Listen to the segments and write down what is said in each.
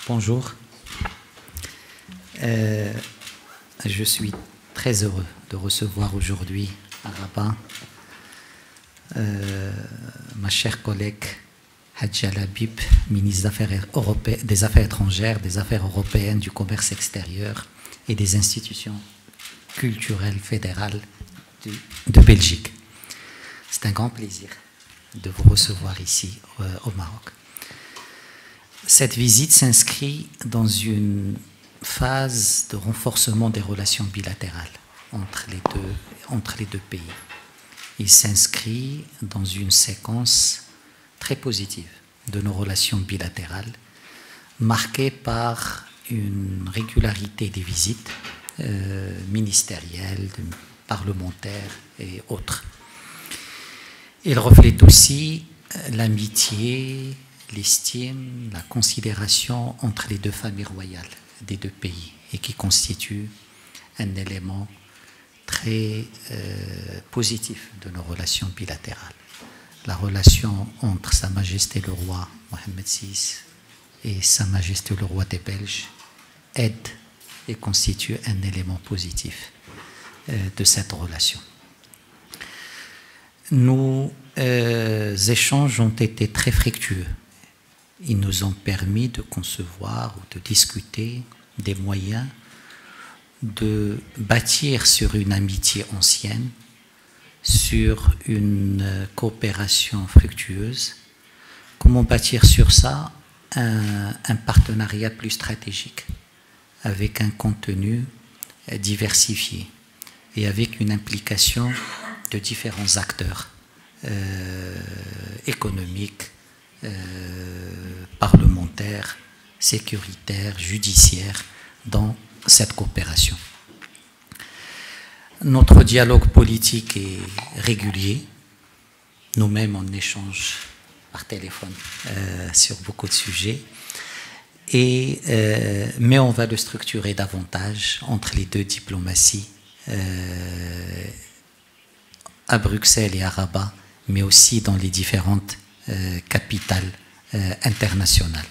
Bonjour. Je suis très heureux de recevoir aujourd'hui à Rabat ma chère collègue Hadja Labib, ministre des Affaires étrangères, des Affaires européennes, du commerce extérieur et des institutions culturelles fédérales de Belgique. C'est un grand plaisir de vous recevoir ici au Maroc. Cette visite s'inscrit dans une phase de renforcement des relations bilatérales entre les deux pays. Il s'inscrit dans une séquence très positive de nos relations bilatérales, marquée par une régularité des visites ministérielles, parlementaires et autres. Il reflète aussi l'amitié, l'estime, la considération entre les deux familles royales des deux pays et qui constitue un élément très positif de nos relations bilatérales. La relation entre Sa Majesté le roi Mohammed VI et Sa Majesté le roi des Belges aide et constitue un élément positif de cette relation. Nos échanges ont été très fructueux. Ils nous ont permis de concevoir ou de discuter des moyens de bâtir sur une amitié ancienne, sur une coopération fructueuse. Comment bâtir sur ça un partenariat plus stratégique, avec un contenu diversifié et avec une implication de différents acteurs économiques, parlementaires, sécuritaires, judiciaires dans cette coopération. Notre dialogue politique est régulier. Nous-mêmes, on échange par téléphone sur beaucoup de sujets. Mais on va le structurer davantage entre les deux diplomaties, à Bruxelles et à Rabat, mais aussi dans les différentes capitales internationales.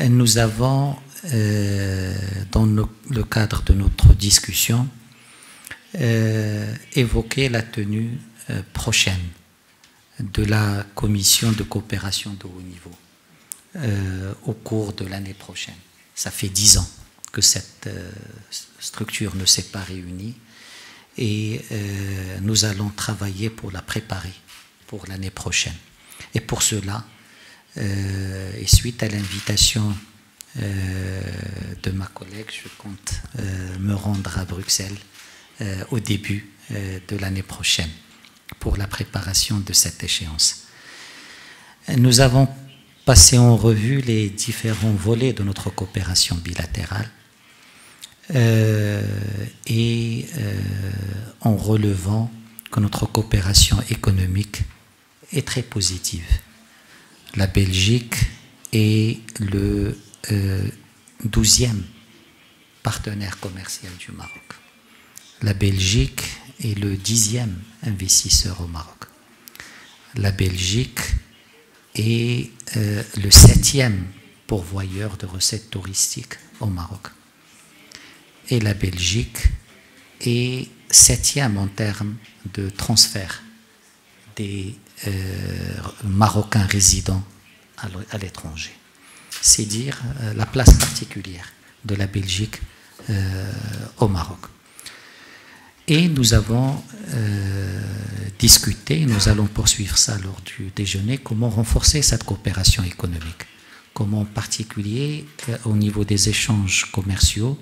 Nous avons, dans le cadre de notre discussion, évoqué la tenue prochaine de la commission de coopération de haut niveau au cours de l'année prochaine. Ça fait 10 ans que cette structure ne s'est pas réunie et nous allons travailler pour la préparer pour l'année prochaine. Et pour cela, et suite à l'invitation de ma collègue, je compte me rendre à Bruxelles au début de l'année prochaine pour la préparation de cette échéance. Nous avons passé en revue les différents volets de notre coopération bilatérale en relevant que notre coopération économique est très positive. La Belgique est le 12e partenaire commercial du Maroc. La Belgique est le 10e investisseur au Maroc. La Belgique est le 7e pourvoyeur de recettes touristiques au Maroc. Et la Belgique est 7e en termes de transfert des Marocains résidant à l'étranger. C'est dire la place particulière de la Belgique au Maroc. Et nous avons discuté, nous allons poursuivre ça lors du déjeuner, comment renforcer cette coopération économique. Comment en particulier, au niveau des échanges commerciaux,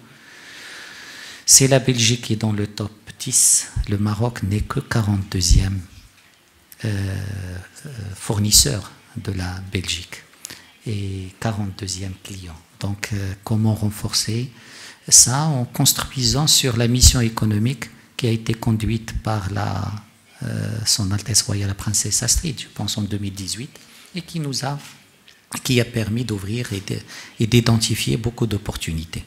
c'est la Belgique qui est dans le top 10, le Maroc n'est que 42e fournisseur de la Belgique et 42e client. Donc, comment renforcer ça en construisant sur la mission économique qui a été conduite par Son Altesse Royale la Princesse Astrid, je pense en 2018, et qui a permis d'ouvrir et d'identifier beaucoup d'opportunités.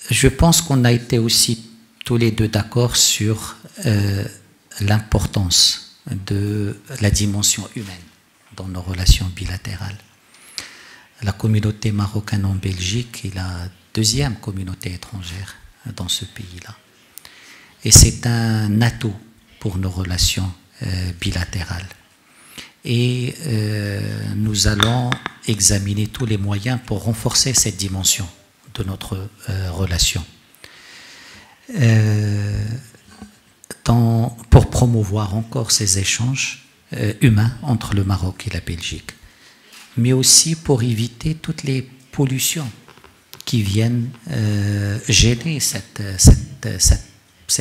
Je pense qu'on a été aussi tous les deux d'accord sur l'importance de la dimension humaine dans nos relations bilatérales. La communauté marocaine en Belgique est la deuxième communauté étrangère dans ce pays-là. Et c'est un atout pour nos relations bilatérales. Et nous allons examiner tous les moyens pour renforcer cette dimension de notre relation. Pour promouvoir encore ces échanges humains entre le Maroc et la Belgique, mais aussi pour éviter toutes les pollutions qui viennent gêner ces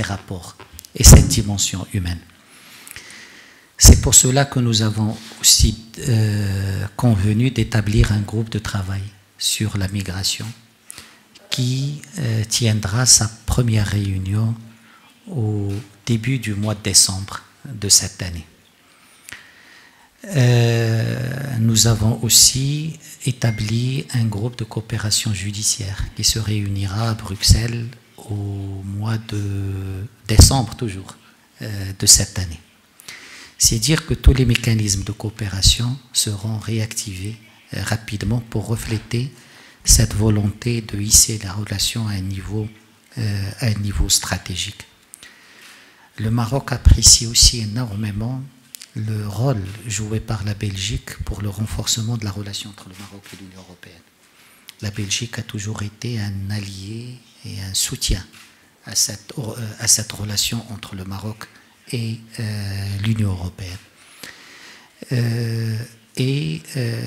rapports et cette dimension humaine. C'est pour cela que nous avons aussi convenu d'établir un groupe de travail sur la migration qui tiendra sa première réunion au début du mois de décembre de cette année. Nous avons aussi établi un groupe de coopération judiciaire qui se réunira à Bruxelles au mois de décembre toujours de cette année. C'est dire que tous les mécanismes de coopération seront réactivés rapidement pour refléter cette volonté de hisser la relation à un niveau stratégique. Le Maroc apprécie aussi énormément le rôle joué par la Belgique pour le renforcement de la relation entre le Maroc et l'Union européenne. La Belgique a toujours été un allié et un soutien à cette relation entre le Maroc et l'Union européenne.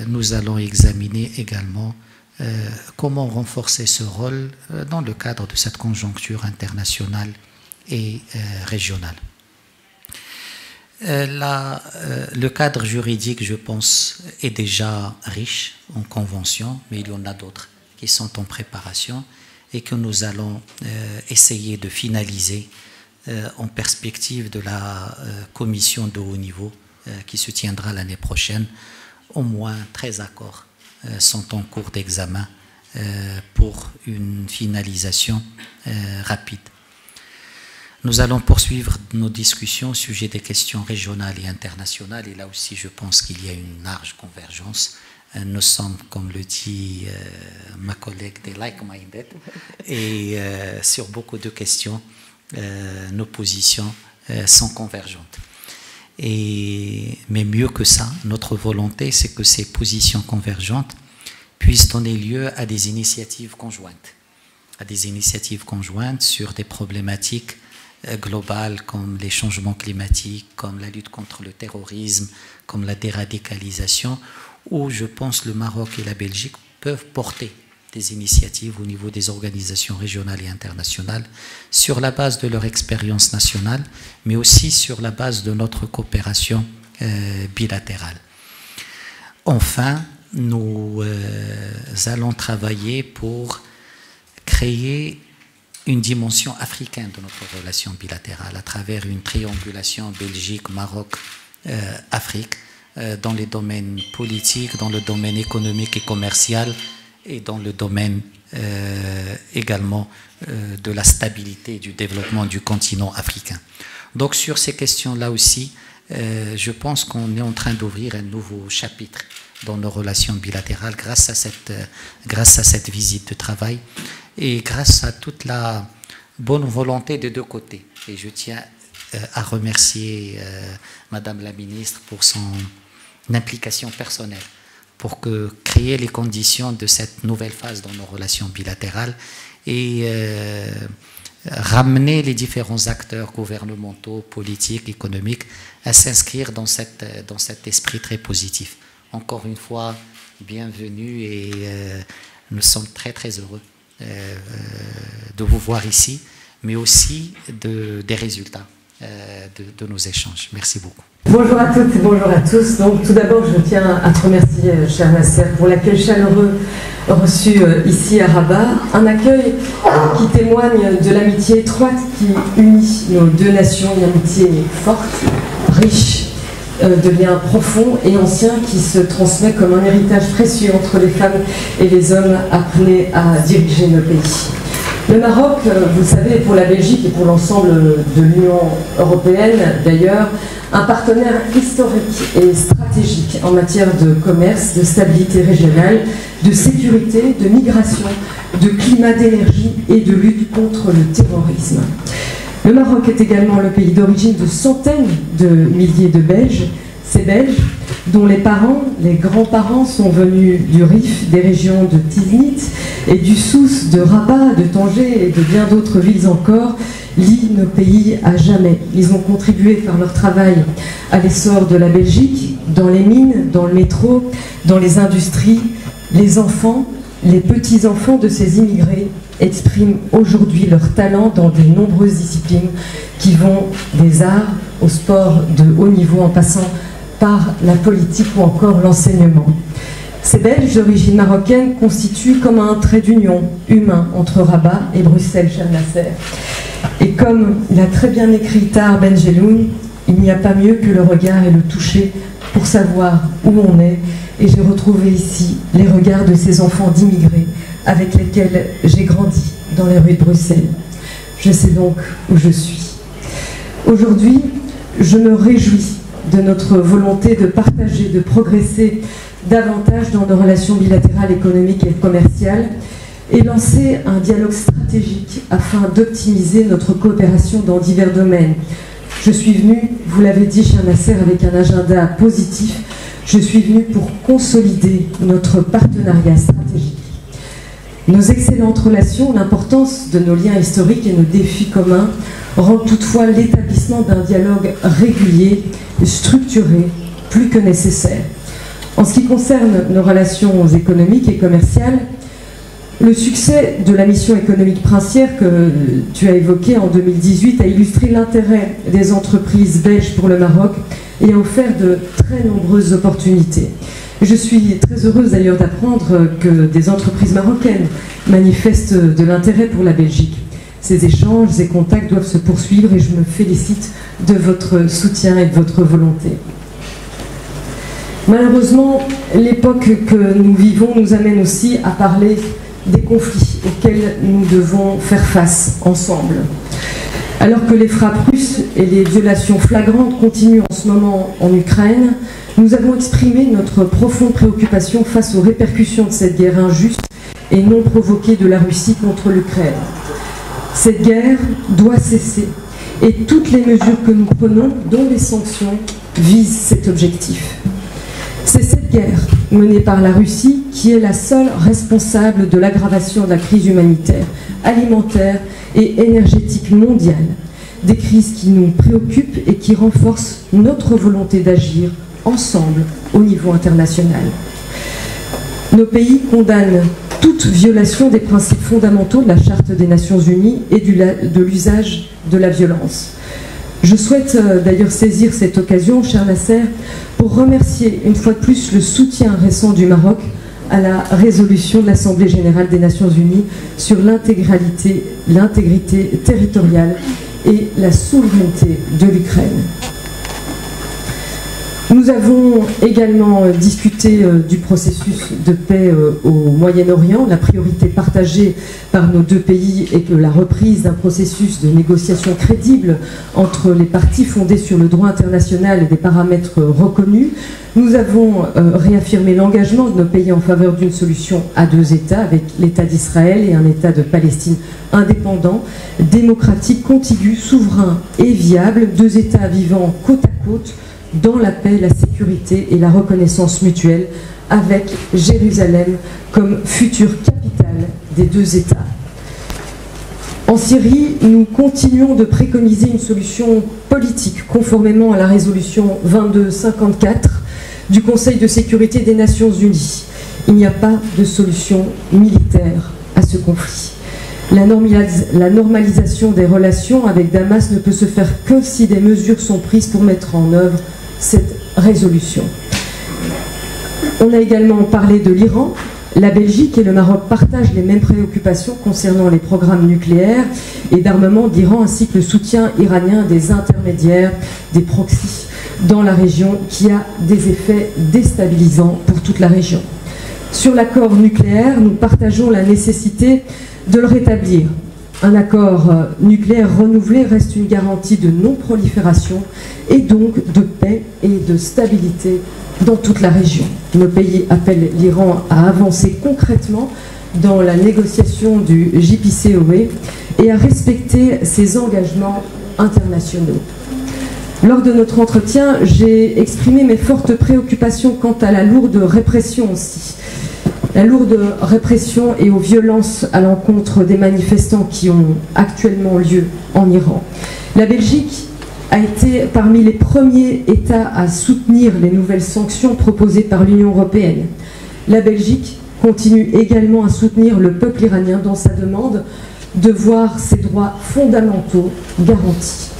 Nous allons examiner également comment renforcer ce rôle dans le cadre de cette conjoncture internationale et régionale. Le cadre juridique, je pense, est déjà riche en conventions, mais il y en a d'autres qui sont en préparation et que nous allons essayer de finaliser en perspective de la commission de haut niveau qui se tiendra l'année prochaine. Au moins 13 accords sont en cours d'examen pour une finalisation rapide. Nous allons poursuivre nos discussions au sujet des questions régionales et internationales, et là aussi je pense qu'il y a une large convergence. Nous sommes, comme le dit ma collègue, des like-minded, et sur beaucoup de questions, nos positions sont convergentes. Mais mieux que ça, notre volonté, c'est que ces positions convergentes puissent donner lieu à des initiatives conjointes, sur des problématiques globales comme les changements climatiques, comme la lutte contre le terrorisme, comme la déradicalisation, où je pense le Maroc et la Belgique peuvent porter des initiatives au niveau des organisations régionales et internationales sur la base de leur expérience nationale, mais aussi sur la base de notre coopération bilatérale. Enfin, nous allons travailler pour créer une dimension africaine de notre relation bilatérale à travers une triangulation Belgique, Maroc, Afrique, dans les domaines politiques, dans le domaine économique et commercial, et dans le domaine également de la stabilité et du développement du continent africain. Donc sur ces questions-là aussi, je pense qu'on est en train d'ouvrir un nouveau chapitre dans nos relations bilatérales grâce à cette visite de travail et grâce à toute la bonne volonté des deux côtés. Et je tiens à remercier Madame la Ministre pour son implication personnelle pour créer les conditions de cette nouvelle phase dans nos relations bilatérales et ramener les différents acteurs gouvernementaux, politiques, économiques à s'inscrire dans cet esprit très positif. Encore une fois, bienvenue et nous sommes très très heureux de vous voir ici, mais aussi des résultats de nos échanges. Merci beaucoup. Bonjour à toutes et bonjour à tous. Donc, tout d'abord, je tiens à te remercier, cher Nasser, pour l'accueil chaleureux reçu ici à Rabat. Un accueil qui témoigne de l'amitié étroite qui unit nos deux nations, une amitié forte, riche, de liens profonds et anciens qui se transmet comme un héritage précieux entre les femmes et les hommes appelés à diriger nos pays. Le Maroc, vous le savez, pour la Belgique et pour l'ensemble de l'Union européenne d'ailleurs, un partenaire historique et stratégique en matière de commerce, de stabilité régionale, de sécurité, de migration, de climat, d'énergie et de lutte contre le terrorisme. Le Maroc est également le pays d'origine de centaines de milliers de Belges, ces Belges dont les parents, les grands-parents sont venus du Rif, des régions de Tiznit et du Souss, de Rabat, de Tanger et de bien d'autres villes encore, lient nos pays à jamais. Ils ont contribué par leur travail à l'essor de la Belgique, dans les mines, dans le métro, dans les industries. Les enfants, les petits-enfants de ces immigrés expriment aujourd'hui leur talent dans de nombreuses disciplines qui vont des arts au sport de haut niveau en passant par la politique ou encore l'enseignement. Ces Belges d'origine marocaine constituent comme un trait d'union humain entre Rabat et Bruxelles, Cham Nasser. Et comme l'a très bien écrit Tahar Benjeloun, il n'y a pas mieux que le regard et le toucher pour savoir où on est. Et j'ai retrouvé ici les regards de ces enfants d'immigrés avec lesquels j'ai grandi dans les rues de Bruxelles. Je sais donc où je suis. Aujourd'hui, je me réjouis de notre volonté de partager, de progresser davantage dans nos relations bilatérales, économiques et commerciales et lancer un dialogue stratégique afin d'optimiser notre coopération dans divers domaines. Je suis venue, vous l'avez dit, cher Nasser, avec un agenda positif. Je suis venue pour consolider notre partenariat stratégique. Nos excellentes relations, l'importance de nos liens historiques et nos défis communs rendent toutefois l'établissement d'un dialogue régulier, structuré, plus que nécessaire. En ce qui concerne nos relations économiques et commerciales, le succès de la mission économique princière que tu as évoquée en 2018 a illustré l'intérêt des entreprises belges pour le Maroc et a offert de très nombreuses opportunités. Je suis très heureuse d'ailleurs d'apprendre que des entreprises marocaines manifestent de l'intérêt pour la Belgique. Ces échanges et contacts doivent se poursuivre et je me félicite de votre soutien et de votre volonté. Malheureusement, l'époque que nous vivons nous amène aussi à parler des conflits auxquels nous devons faire face ensemble. Alors que les frappes russes et les violations flagrantes continuent en ce moment en Ukraine, nous avons exprimé notre profonde préoccupation face aux répercussions de cette guerre injuste et non provoquée de la Russie contre l'Ukraine. Cette guerre doit cesser et toutes les mesures que nous prenons, dont les sanctions, visent cet objectif. C'est cette guerre menée par la Russie qui est la seule responsable de l'aggravation de la crise humanitaire, alimentaire et énergétique mondiale, des crises qui nous préoccupent et qui renforcent notre volonté d'agir ensemble au niveau international. Nos pays condamnent toute violation des principes fondamentaux de la Charte des Nations Unies et de l'usage de la violence. Je souhaite d'ailleurs saisir cette occasion, cher Nasser, pour remercier une fois de plus le soutien récent du Maroc à la résolution de l'Assemblée générale des Nations Unies sur l'intégrité territoriale et la souveraineté de l'Ukraine. Nous avons également discuté du processus de paix au Moyen-Orient. La priorité partagée par nos deux pays est que la reprise d'un processus de négociation crédible entre les parties fondé sur le droit international et des paramètres reconnus. Nous avons réaffirmé l'engagement de nos pays en faveur d'une solution à deux États avec l'État d'Israël et un État de Palestine indépendant, démocratique, contigu, souverain et viable, deux États vivant côte à côte dans la paix, la sécurité et la reconnaissance mutuelle, avec Jérusalem comme future capitale des deux États. En Syrie, nous continuons de préconiser une solution politique conformément à la résolution 2254 du Conseil de sécurité des Nations Unies. Il n'y a pas de solution militaire à ce conflit. La normalisation des relations avec Damas ne peut se faire que si des mesures sont prises pour mettre en œuvre cette résolution. On a également parlé de l'Iran. La Belgique et le Maroc partagent les mêmes préoccupations concernant les programmes nucléaires et d'armement d'Iran ainsi que le soutien iranien des intermédiaires, des proxys dans la région qui a des effets déstabilisants pour toute la région. Sur l'accord nucléaire, nous partageons la nécessité de le rétablir Un accord nucléaire renouvelé reste une garantie de non-prolifération et donc de paix et de stabilité dans toute la région. Nos pays appellent l'Iran à avancer concrètement dans la négociation du JCPOA et à respecter ses engagements internationaux. Lors de notre entretien, j'ai exprimé mes fortes préoccupations quant à la lourde répression aussi. La lourde répression et aux violences à l'encontre des manifestants qui ont actuellement lieu en Iran. La Belgique a été parmi les premiers États à soutenir les nouvelles sanctions proposées par l'Union européenne. La Belgique continue également à soutenir le peuple iranien dans sa demande de voir ses droits fondamentaux garantis.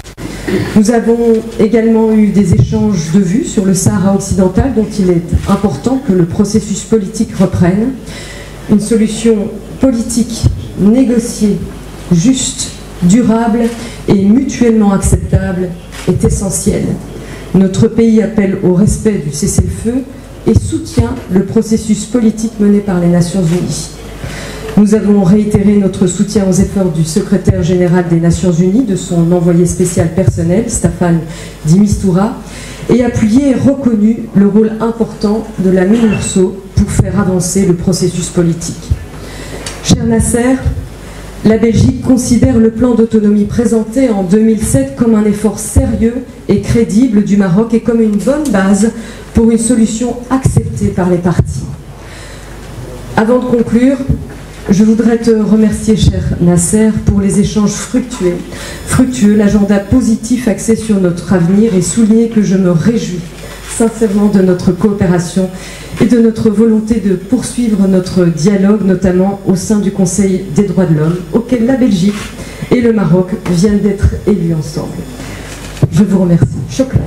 Nous avons également eu des échanges de vues sur le Sahara occidental dont il est important que le processus politique reprenne. Une solution politique négociée, juste, durable et mutuellement acceptable est essentielle. Notre pays appelle au respect du cessez-le-feu et soutient le processus politique mené par les Nations Unies. Nous avons réitéré notre soutien aux efforts du secrétaire général des Nations Unies, de son envoyé spécial personnel, Staffan de Mistura, et appuyé et reconnu le rôle important de la MINURSO pour faire avancer le processus politique. Cher Nasser, la Belgique considère le plan d'autonomie présenté en 2007 comme un effort sérieux et crédible du Maroc et comme une bonne base pour une solution acceptée par les parties. Avant de conclure, je voudrais te remercier, cher Nasser, pour les échanges fructueux, l'agenda positif axé sur notre avenir et souligner que je me réjouis sincèrement de notre coopération et de notre volonté de poursuivre notre dialogue, notamment au sein du Conseil des droits de l'homme, auquel la Belgique et le Maroc viennent d'être élus ensemble. Je vous remercie. Shukran.